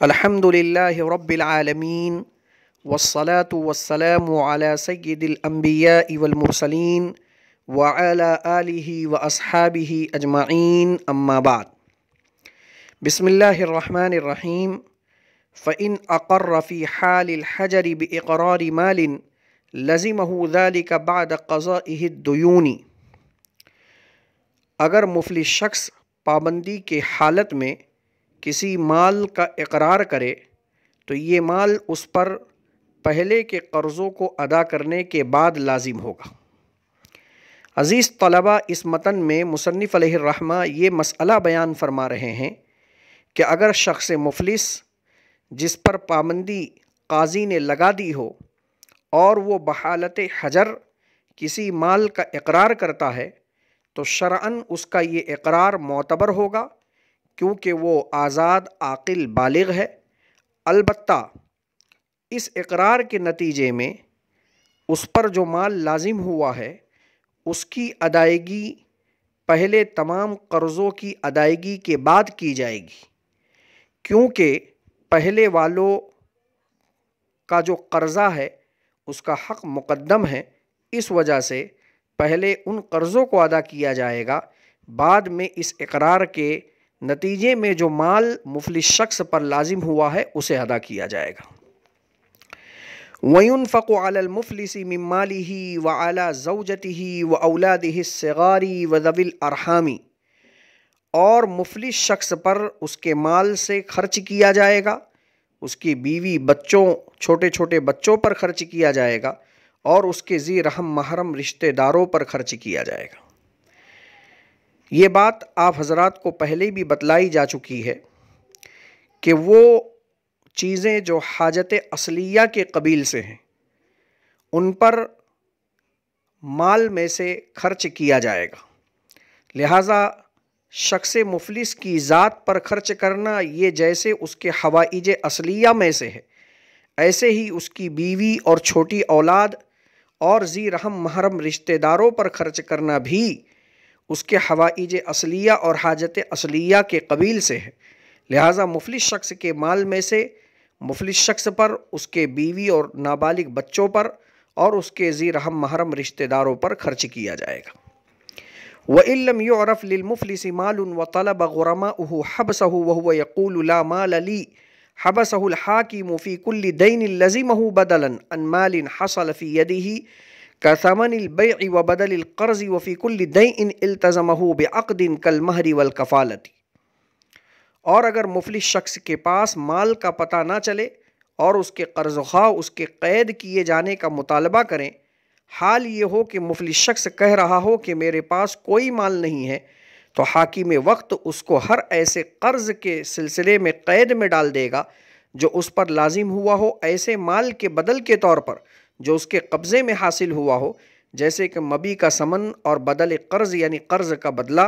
الحمدللہ رب العالمین والصلاة والسلام علی سید الانبیاء والمرسلین وعلی آلہ واصحابہ اجمعین اما بعد۔ بسم اللہ الرحمن الرحیم۔ فإن أقر في حال الحجر بإقرار مال لزمه ذلك بعد قضائه الدیون۔ اگر مفلس شخص پابندی کے حالت میں کسی مال کا اقرار کرے تو یہ مال اس پر پہلے کے قرضوں کو ادا کرنے کے بعد لازم ہوگا۔ عزیز طلبہ، اس متن میں مصنف علیہ الرحمہ یہ مسئلہ بیان فرما رہے ہیں کہ اگر شخص مفلس جس پر پابندی قاضی نے لگا دی ہو اور وہ بحالت حجر کسی مال کا اقرار کرتا ہے تو شرعاً اس کا یہ اقرار معتبر ہوگا، کیونکہ وہ آزاد عاقل بالغ ہے۔ البتہ اس اقرار کے نتیجے میں اس پر جو مال لازم ہوا ہے اس کی ادائیگی پہلے تمام قرضوں کی ادائیگی کے بعد کی جائے گی، کیونکہ پہلے والوں کا جو قرضہ ہے اس کا حق مقدم ہے، اس وجہ سے پہلے ان قرضوں کو ادا کیا جائے گا، بعد میں اس اقرار کے نتیجے میں جو مال مفلس شخص پر لازم ہوا ہے اسے ادا کیا جائے گا۔ وَيُنْفَقُ عَلَى الْمُفْلِسِ مِنْ مَالِهِ وَعَلَى زَوْجَتِهِ وَأَوْلَادِهِ الصِّغَارِ وَذَوِي الْأَرْحَامِ، اور مفلس شخص پر اس کے مال سے خرچ کیا جائے گا، اس کی بیوی بچوں چھوٹے چھوٹے بچوں پر خرچ کیا جائے گا، اور اس کے ذی رحم محرم رشتہ داروں پر خرچ کیا جائے گا۔ یہ بات آپ حضرات کو پہلے بھی بتلائی جا چکی ہے کہ وہ چیزیں جو حاجت اصلیہ کے قبیل سے ہیں ان پر مال میں سے خرچ کیا جائے گا، لہٰذا شخص مفلس کی ذات پر خرچ کرنا یہ جیسے اس کے حوائج اصلیہ میں سے ہے، ایسے ہی اس کی بیوی اور چھوٹی اولاد اور ذی رحم محرم رشتہ داروں پر خرچ کرنا بھی اس کے حوائج اصلیہ اور حاجت اصلیہ کے قبیل سے ہے، لہٰذا مفلس شخص کے مال میں سے مفلس شخص پر، اس کے بیوی اور نابالغ بچوں پر اور اس کے ذی رحم محرم رشتہ داروں پر خرچ کیا جائے گا۔ وَإِن لَّمْ يُعْرَفْ لِلْمُفْلِسِ مَالٌ وَطَلَبَ غُرَمَاؤُهُ حَبْسَهُ وَهُوَ يَقُولُ لَا مَالَ لِي حَبَسَهُ الْحَاكِمُ فِي كُلِّ دَيْنٍ لَزِمَهُ بَدَلًا عَنْ مَالٍ حَصَلَ فِي يَدِهِ كَثَمَنِ الْبَيْعِ وَبَدَلِ الْقَرْضِ وَفِي كُلِّ دَيْءٍ الْتَزَمَهُ بِعَقْدٍ كَالْمَهْرِ وَالْكَفَالَةِ۔ اور اگر مفلس شخص کے پاس مال کا پتہ نہ چلے اور اس کے قرض خواہ اس کے قید کیے جانے کا مطالبہ کریں، حال یہ ہو کہ مفلس شخص کہہ رہا ہو کہ میرے پاس کوئی مال نہیں ہے، تو حاکم وقت اس کو ہر ایسے قرض کے سلسلے میں قید میں ڈال دے گا جو اس پر لازم ہوا ہو، ایسے مال کے بدل کے طور پر جو اس کے قبضے میں حاصل ہوا ہو، جیسے کہ مبی کا ثمن اور بدل قرض یعنی قرض کا بدلہ،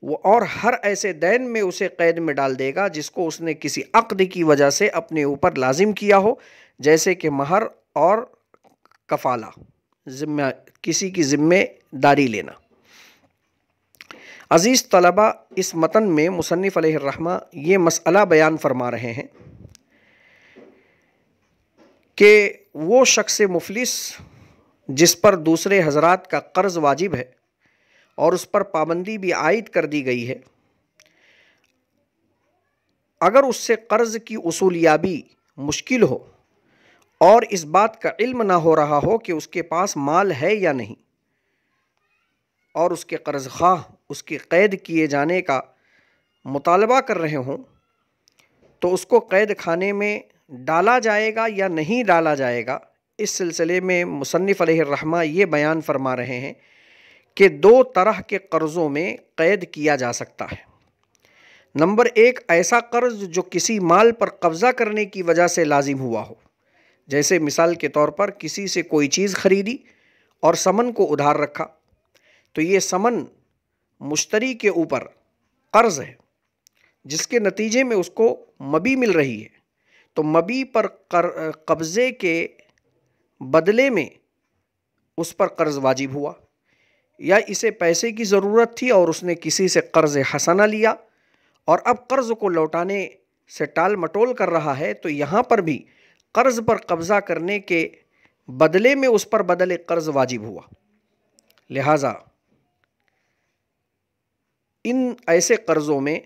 وہ اور ہر ایسے دین میں اسے قید میں ڈال دے گا جس کو اس نے کسی عقد کی وجہ سے اپنے اوپر لازم کیا ہو، جیسے کہ مہر اور کفالہ، کسی کی ذمہ داری لینا۔ عزیز طلبہ، اس متن میں مصنف علیہ الرحمہ یہ مسئلہ بیان فرما رہے ہیں کہ وہ شخص مفلس جس پر دوسرے حضرات کا قرض واجب ہے اور اس پر پابندی بھی عائد کر دی گئی ہے، اگر اس سے قرض کی اصولیابی مشکل ہو اور اس بات کا علم نہ ہو رہا ہو کہ اس کے پاس مال ہے یا نہیں، اور اس کے قرض خواہ اس کے قید کیے جانے کا مطالبہ کر رہے ہوں، تو اس کو قید خانے میں ڈالا جائے گا یا نہیں ڈالا جائے گا، اس سلسلے میں مصنف علیہ الرحمہ یہ بیان فرما رہے ہیں کہ دو طرح کے قرضوں میں قید کیا جا سکتا ہے۔ نمبر ایک، ایسا قرض جو کسی مال پر قبضہ کرنے کی وجہ سے لازم ہوا ہو، جیسے مثال کے طور پر کسی سے کوئی چیز خریدی اور ثمن کو ادھار رکھا، تو یہ ثمن مشتری کے اوپر قرض ہے جس کے نتیجے میں اس کو مبی مل رہی ہے، تو مبی پر قبضے کے بدلے میں اس پر قرض واجب ہوا، یا اسے پیسے کی ضرورت تھی اور اس نے کسی سے قرض حسنہ لیا اور اب قرض کو لوٹانے سے ٹال مٹول کر رہا ہے، تو یہاں پر بھی قرض پر قبضہ کرنے کے بدلے میں اس پر بدل قرض واجب ہوا۔ لہٰذا ان ایسے قرضوں میں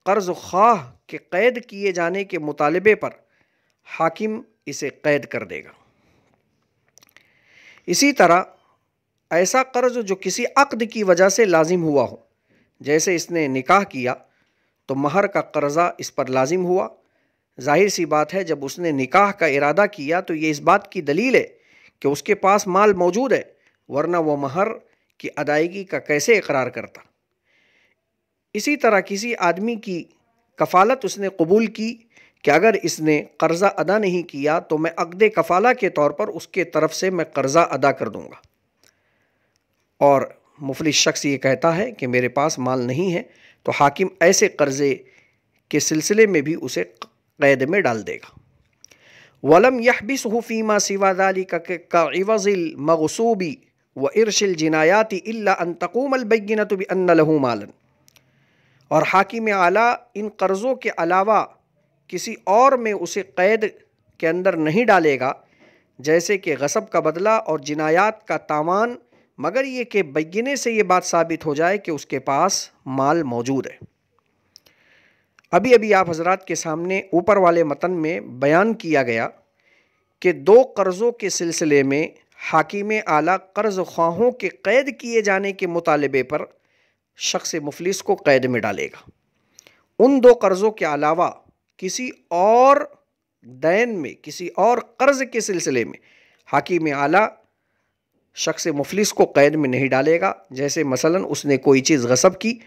قرض خواہ کے قید کیے جانے کے مطالبے پر حاکم اسے قید کر دے گا۔ اسی طرح ایسا قرض جو کسی عقد کی وجہ سے لازم ہوا ہو، جیسے اس نے نکاح کیا تو مہر کا قرضہ اس پر لازم ہوا۔ ظاہر سی بات ہے جب اس نے نکاح کا ارادہ کیا تو یہ اس بات کی دلیل ہے کہ اس کے پاس مال موجود ہے، ورنہ وہ مہر کی ادائیگی کا کیسے اقرار کرتا۔ اسی طرح کسی آدمی کی کفالت اس نے قبول کی کہ اگر اس نے قرضہ ادا نہیں کیا تو میں عقد کفالہ کے طور پر اس کے طرف سے میں قرضہ ادا کر دوں گا، اور مفلس شخص یہ کہتا ہے کہ میرے پاس مال نہیں ہے، تو حاکم ایسے قرضے کے سلسلے میں بھی اسے قید میں ڈال دے گا۔ وَلَمْ يَحْبِسْهُ فِي مَا سِوَى ذَلِكَ كَعِوَضِ الْمَغْصُوبِ وَإِرْشِ الْجِنَایَاتِ إِلَّا أَن تَقُومَ الْبَيِّنَةُ بِأَنَّ لَهُ مَالًا، اور حاکم اعلیٰ ان قرضوں کے علاوہ کسی اور میں اسے قید کے اندر نہیں ڈالے گا، جیسے کہ غصب کا بدلہ اور جنایات کا تاوان، مگر یہ کہ بینے سے یہ بات ثابت ہو جائے کہ اس کے پاس مال موجود ہے۔ ابھی آپ حضرات کے سامنے اوپر والے متن میں بیان کیا گیا کہ دو قرضوں کے سلسلے میں حاکم اعلیٰ قرض خواہوں کے قید کیے جانے کے مطالبے پر شخص مفلس کو قید میں ڈالے گا۔ ان دو قرضوں کے علاوہ کسی اور دین میں، کسی اور قرض کے سلسلے میں حاکم اعلیٰ شخص مفلس کو قید میں نہیں ڈالے گا، جیسے مثلا اس نے کوئی چیز غصب کی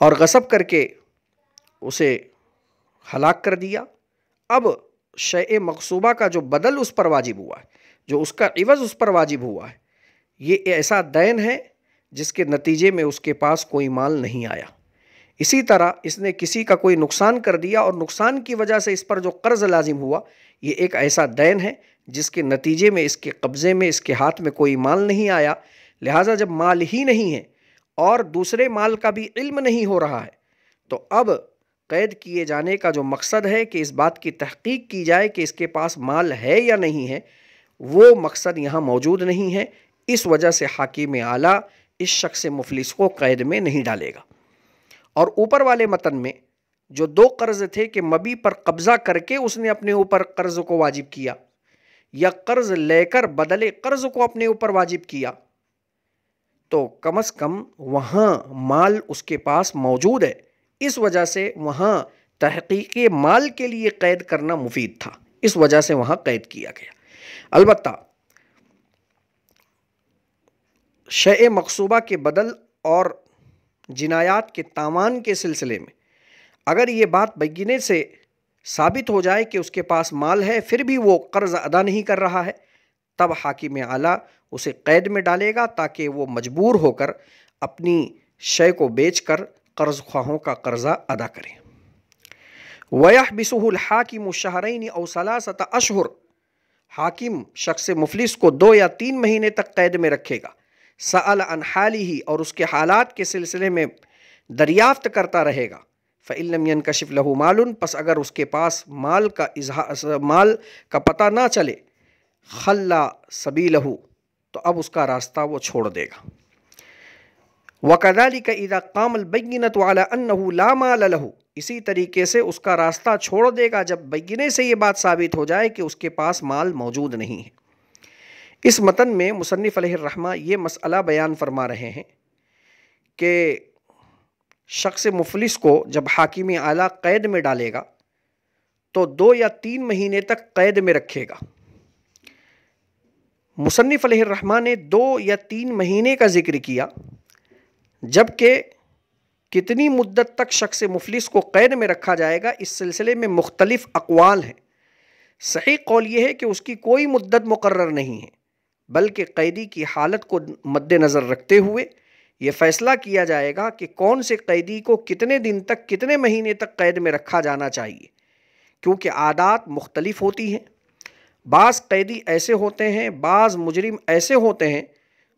اور غصب کر کے اسے ہلاک کر دیا، اب شیء مغصوبہ کا جو بدل اس پر واجب ہوا ہے، جو اس کا عوض اس پر واجب ہوا ہے، یہ ایسا دین ہے جس کے نتیجے میں اس کے پاس کوئی مال نہیں آیا۔ اسی طرح اس نے کسی کا کوئی نقصان کر دیا اور نقصان کی وجہ سے اس پر جو قرض لازم ہوا، یہ ایک ایسا دین ہے جس کے نتیجے میں اس کے قبضے میں، اس کے ہاتھ میں کوئی مال نہیں آیا۔ لہٰذا جب مال ہی نہیں ہے اور دوسرے مال کا بھی علم نہیں ہو رہا ہے، تو اب قید کیے جانے کا جو مقصد ہے کہ اس بات کی تحقیق کی جائے کہ اس کے پاس مال ہے یا نہیں ہے، وہ مقصد یہاں موجود نہیں ہے۔ اس وجہ سے حاکم اعلیٰ اس شخص مفلس کو قید میں نہیں ڈالے گا۔ اور اوپر والے متن میں جو دو قرض تھے کہ مبی پر قبضہ کر کے اس نے اپنے اوپر قرض کو واجب کیا، یا قرض لے کر بدلے قرض کو اپنے اوپر واجب کیا، تو کم از کم وہاں مال اس کے پاس موجود ہے، اس وجہ سے وہاں تحقیق مال کے لیے قید کرنا مفید تھا، اس وجہ سے وہاں قید کیا گیا۔ البتہ شیء مغصوبہ کے بدل اور جنایات کے تاوان کے سلسلے میں اگر یہ بات بینے سے ثابت ہو جائے کہ اس کے پاس مال ہے، پھر بھی وہ قرض ادا نہیں کر رہا ہے، تب حاکم اعلیٰ اسے قید میں ڈالے گا تاکہ وہ مجبور ہو کر اپنی شے کو بیچ کر قرض خواہوں کا قرضہ ادا کریں۔ وَيَحْبِسُهُ الْحَاكِمُ شَهْرَيْنِ أَوْ ثَلَاثَةَ أَشْهُرٍ، حاکم شخص مفلس کو 2 یا 3 مہینے تک قید میں رکھے گا۔ سأل عن حاله، اور اس کے حالات کے سلسلے میں دریافت کرتا رہے گا۔ فإن لم ينكشف له مال، پس اگر اس کے پاس مال کا پتہ نہ چلے، خلا سبیلہ، تو اب اس کا راستہ وہ چھوڑ دے گا۔ وكذلك إذا قام البينة على أنه لا مال له، اسی طریقے سے اس کا راستہ چھوڑ دے گا جب بینے سے یہ بات ثابت ہو جائے کہ اس کے پاس مال موجود نہیں ہے۔ اس متن میں مصنف علیہ الرحمہ یہ مسئلہ بیان فرما رہے ہیں کہ شخص مفلس کو جب حاکم اعلیٰ قید میں ڈالے گا تو 2 یا 3 مہینے تک قید میں رکھے گا۔ مصنف علیہ الرحمہ نے 2 یا 3 مہینے کا ذکر کیا، جبکہ کتنی مدت تک شخص مفلس کو قید میں رکھا جائے گا، اس سلسلے میں مختلف اقوال ہیں۔ صحیح قول یہ ہے کہ اس کی کوئی مدت مقرر نہیں ہے، بلکہ قیدی کی حالت کو مد نظر رکھتے ہوئے یہ فیصلہ کیا جائے گا کہ کون سے قیدی کو کتنے دن تک، کتنے مہینے تک قید میں رکھا جانا چاہیے۔ کیونکہ عادات مختلف ہوتی ہیں۔ بعض قیدی ایسے ہوتے ہیں، بعض مجرم ایسے ہوتے ہیں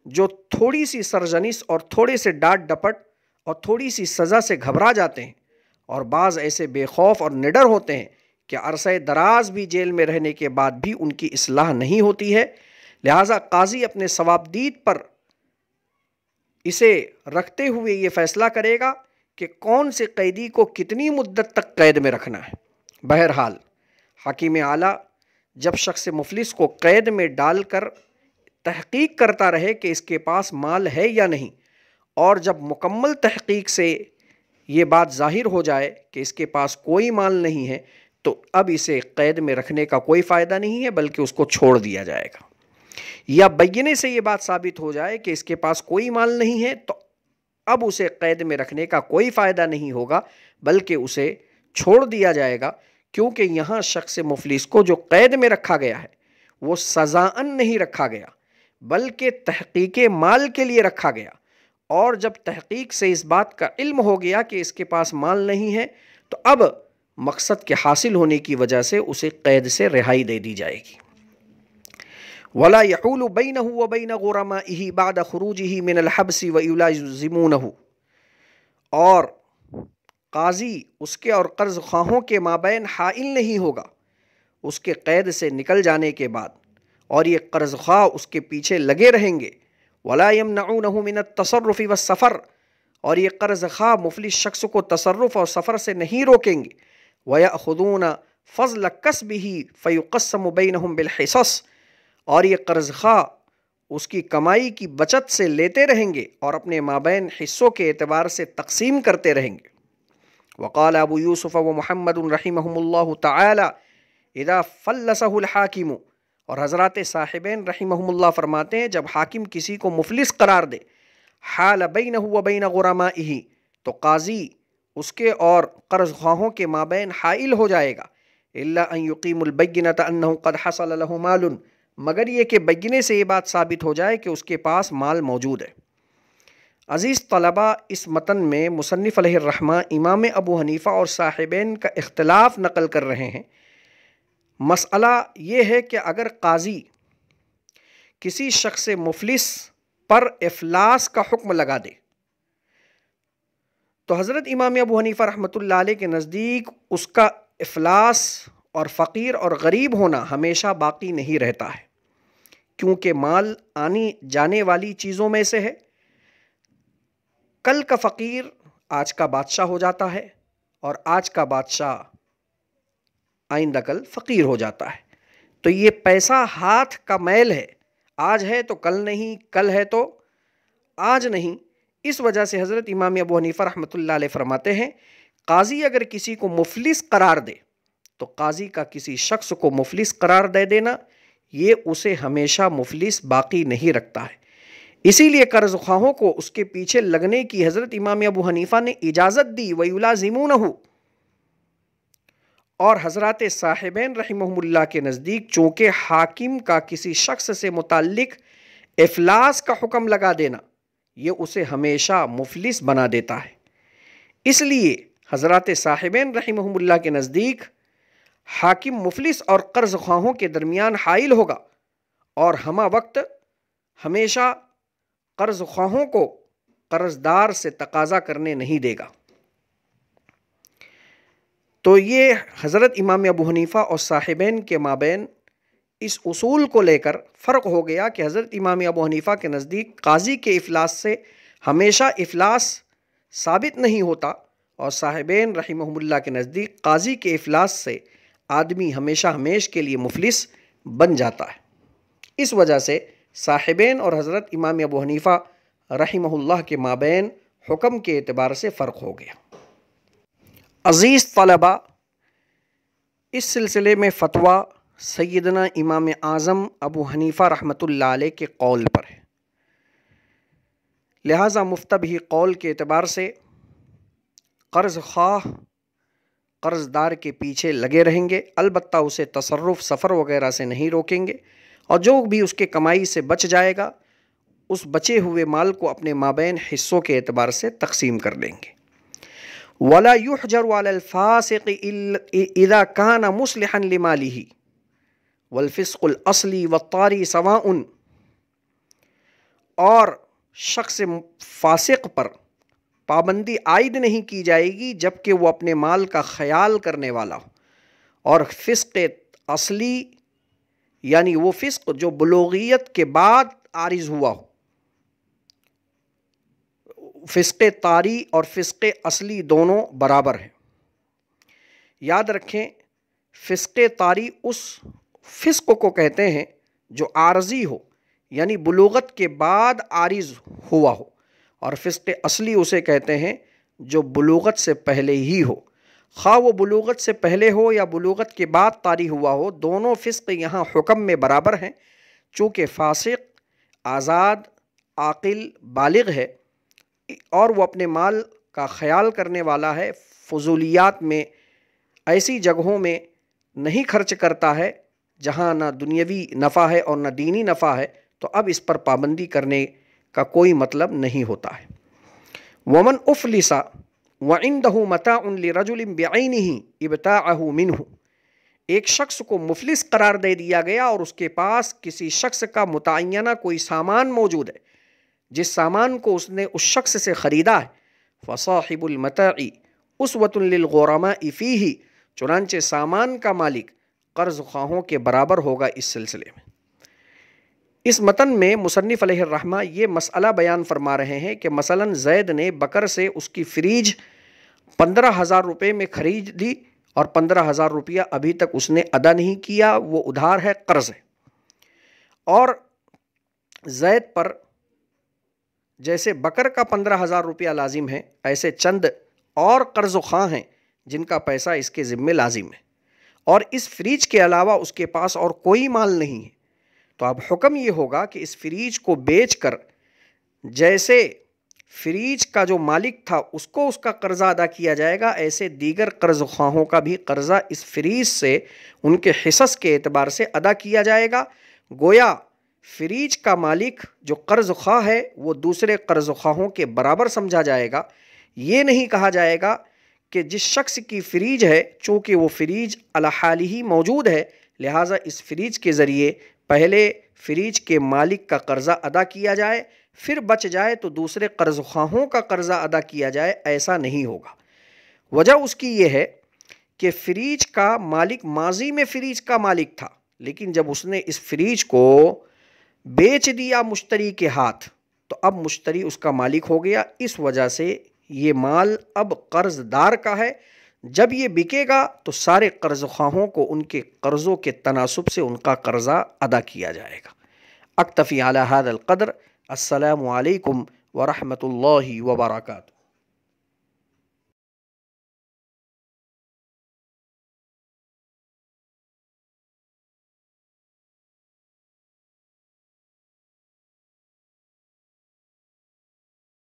جو تھوڑی سی سرزنش اور تھوڑے سے ڈانٹ ڈپٹ اور تھوڑی سی سزا سے گھبرا جاتے ہیں، اور بعض ایسے بے خوف اور نڈر ہوتے ہیں کہ عرصہ دراز بھی جیل میں رہنے کے بعد بھی ان کی اصلاح نہیں ہوتی ہے۔ لہٰذا قاضی اپنے ثوابدید پر اسے رکھتے ہوئے یہ فیصلہ کرے گا کہ کون سے قیدی کو کتنی مدت تک قید میں رکھنا ہے۔ بہرحال حاکم اعلیٰ جب شخص مفلس کو قید میں ڈال کر تحقیق کرتا رہے کہ اس کے پاس مال ہے یا نہیں، اور جب مکمل تحقیق سے یہ بات ظاہر ہو جائے کہ اس کے پاس کوئی مال نہیں ہے، تو اب اسے قید میں رکھنے کا کوئی فائدہ نہیں ہے، بلکہ اس کو چھوڑ دیا جائے گا۔ یا بینے سے یہ بات ثابت ہو جائے کہ اس کے پاس کوئی مال نہیں ہے، تو اب اسے قید میں رکھنے کا کوئی فائدہ نہیں ہوگا، بلکہ اسے چھوڑ دیا جائے گا، کیونکہ یہاں شخص مفلس کو جو قید میں رکھا گیا ہے وہ سزاً نہیں رکھا گیا، بلکہ تحقیق مال کے لیے رکھا گیا، اور جب تحقیق سے اس بات کا علم ہو گیا کہ اس کے پاس مال نہیں ہے، تو اب مقصد کے حاصل ہونے کی وجہ سے اسے قید سے رہائی دے دی جائے گی۔ وَلَا يَحُولُ بَيْنَهُ وَبَيْنَ غُرَمَائِهِ بَعْدَ خُرُوجِهِ مِنَ الْحَبْسِ وَيُلَازِمُونَهُ، اور قاضی اس کے اور قرض خواہوں کے مابین حائل نہیں ہوگا اس کے قید سے نکل جانے کے بعد، اور یہ قرض خواہ اس کے پیچھے لگے رہیں گے۔ وَلَا يَمْنَعُونَهُ مِنَ التَّصَرُّفِ وَالسَّفَرِ، اور یہ قرض خواہ مفلس شخص کو تصرف اور سفر سے نہیں روکیں گے۔ وَيَأْخُذُونَ فَضْلَ كَسْبِهِ فَيُقَسَّمُ بَيْنَهُمْ بِالْحِصَصِ، اور یہ قرض خواہ اس کی کمائی کی بچت سے لیتے رہیں گے اور اپنے مابین حصوں کے اعتبار سے تقسیم کرتے رہیں گے۔ وقال ابو یوسف و محمد رحمہم اللہ تعالی اذا فلسہ الحاکم، اور حضرات صاحبین رحمہم اللہ فرماتے ہیں جب حاکم کسی کو مفلس قرار دے، حال بینہ و بین غرمائہ، تو قاضی اس کے اور قرض خواہوں کے مابین حائل ہو جائے گا، الا ان یقیم البینۃ انہ قد حصل لہ مال، مگر یہ کہ بینے سے یہ بات ثابت ہو جائے کہ اس کے پاس مال موجود ہے۔ عزیز طلبہ، اس متن میں مصنف علیہ الرحمہ امام ابو حنیفہ اور صاحبین کا اختلاف نقل کر رہے ہیں۔ مسئلہ یہ ہے کہ اگر قاضی کسی شخص مفلس پر افلاس کا حکم لگا دے تو حضرت امام ابو حنیفہ رحمۃ اللہ علیہ کے نزدیک اس کا افلاس اور فقیر اور غریب ہونا ہمیشہ باقی نہیں رہتا ہے، کیونکہ مال آنی جانے والی چیزوں میں سے ہے۔ کل کا فقیر آج کا بادشاہ ہو جاتا ہے، اور آج کا بادشاہ آئندہ کل فقیر ہو جاتا ہے۔ تو یہ پیسہ ہاتھ کا میل ہے، آج ہے تو کل نہیں، کل ہے تو آج نہیں۔ اس وجہ سے حضرت امام ابو حنیفہ رحمۃ اللہ علیہ فرماتے ہیں قاضی اگر کسی کو مفلس قرار دے تو قاضی کا کسی شخص کو مفلس قرار دے دینا یہ اسے ہمیشہ مفلس باقی نہیں رکھتا ہے۔ اسی لیے قرض خواہوں کو اس کے پیچھے لگنے کی حضرت امام ابو حنیفہ نے اجازت دی، وَيُلَازِمُونَهُ، اور حضرات صاحبین رحمہم اللہ کے نزدیک چونکہ حاکم کا کسی شخص سے متعلق افلاس کا حکم لگا دینا یہ اسے ہمیشہ مفلس بنا دیتا ہے، اس لیے حضرات صاحبین رحمہم اللہ کے نزدیک حاکم مفلس اور قرض خواہوں کے درمیان حائل ہوگا، اور ہمہ وقت ہمیشہ قرض خواہوں کو قرض دار سے تقاضا کرنے نہیں دے گا۔ تو یہ حضرت امام ابو حنیفہ اور صاحبین کے مابین اس اصول کو لے کر فرق ہو گیا کہ حضرت امام ابو حنیفہ کے نزدیک قاضی کے افلاس سے ہمیشہ افلاس ثابت نہیں ہوتا، اور صاحبین رحمہم اللہ کے نزدیک قاضی کے افلاس سے آدمی ہمیشہ ہمیش کے لیے مفلس بن جاتا ہے۔ اس وجہ سے صاحبین اور حضرت امام ابو حنیفہ رحمہ اللہ کے مابین حکم کے اعتبار سے فرق ہو گیا۔ عزیز طلبہ، اس سلسلے میں فتویٰ سیدنا امام اعظم ابو حنیفہ رحمۃ اللہ علیہ کے قول پر ہے، لہٰذا مفتبی قول کے اعتبار سے قرض خواہ قرض دار کے پیچھے لگے رہیں گے، البتہ اسے تصرف سفر وغیرہ سے نہیں روکیں گے، اور جو بھی اس کے کمائی سے بچ جائے گا اس بچے ہوئے مال کو اپنے مابین حصوں کے اعتبار سے تقسیم کر دیں گے۔ ولا يحجر على الفاسق اذا كان مصلحا لماله والفسق الاصلی والطاری سواء، اور شخص فاسق پر پابندی عائد نہیں کی جائے گی جبکہ وہ اپنے مال کا خیال کرنے والا ہو، اور فسق اصلی یعنی وہ فسق جو بلوغیت کے بعد عارض ہوا ہو۔ فسق طاری اور فسق اصلی دونوں برابر ہیں۔ یاد رکھیں، فسق طاری اس فسق کو کہتے ہیں جو عارضی ہو، یعنی بلوغت کے بعد عارض ہوا ہو، اور فسق اصلی اسے کہتے ہیں جو بلوغت سے پہلے ہی ہو۔ خواہ وہ بلوغت سے پہلے ہو یا بلوغت کے بعد طاری ہوا ہو، دونوں فسق یہاں حکم میں برابر ہیں، چونکہ فاسق آزاد، عاقل، بالغ ہے اور وہ اپنے مال کا خیال کرنے والا ہے، فضولیات میں ایسی جگہوں میں نہیں خرچ کرتا ہے جہاں نہ دنیاوی نفع ہے اور نہ دینی نفع ہے، تو اب اس پر پابندی کرنے کا کوئی مطلب نہیں ہوتا ہے۔ ومن افلس وعنده متاع لرجل بعینه ابتاعه منه، ایک شخص کو مفلس قرار دے دیا گیا اور اس کے پاس کسی شخص کا متعینہ کوئی سامان موجود ہے جس سامان کو اس نے اس شخص سے خریدا ہے، فصاحب المتاع اسوة للغرماء فیہ، چنانچہ سامان کا مالک قرض خواہوں کے برابر ہوگا اس سلسلے میں۔ اس متن میں مصنف علیہ الرحمہ یہ مسئلہ بیان فرما رہے ہیں کہ مثلا زید نے بکر سے اس کی فریج 15,000 روپے میں خرید لی اور 15,000 روپیہ ابھی تک اس نے ادا نہیں کیا، وہ ادھار ہے، قرض ہے، اور زید پر جیسے بکر کا 15,000 روپیہ لازم ہے، ایسے چند اور قرض خواہ ہیں جن کا پیسہ اس کے ذمے لازم ہے، اور اس فریج کے علاوہ اس کے پاس اور کوئی مال نہیں ہے۔ تو اب حکم یہ ہوگا کہ اس فریج کو بیچ کر جیسے فریج کا جو مالک تھا اس کو اس کا قرضہ ادا کیا جائے گا، ایسے دیگر قرض خواہوں کا بھی قرضہ اس فریج سے ان کے حصص کے اعتبار سے ادا کیا جائے گا۔ گویا فریج کا مالک جو قرض خواہ ہے وہ دوسرے قرض خواہوں کے برابر سمجھا جائے گا۔ یہ نہیں کہا جائے گا کہ جس شخص کی فریج ہے چونکہ وہ فریج علی حالہ ہی موجود ہے، لہٰذا اس فریج کے ذریعے پہلے فریج کے مالک کا قرضہ ادا کیا جائے، پھر بچ جائے تو دوسرے قرض خواہوں کا قرضہ ادا کیا جائے، ایسا نہیں ہوگا۔ وجہ اس کی یہ ہے کہ فریج کا مالک ماضی میں فریج کا مالک تھا، لیکن جب اس نے اس فریج کو بیچ دیا مشتری کے ہاتھ تو اب مشتری اس کا مالک ہو گیا، اس وجہ سے یہ مال اب قرض دار کا ہے۔ جب یہ بکے گا تو سارے قرض خواہوں کو ان کے قرضوں کے تناسب سے ان کا قرضہ ادا کیا جائے گا۔ اکتفی علی ھذا القدر۔ السلام علیکم ورحمۃ اللہ وبرکاتہ۔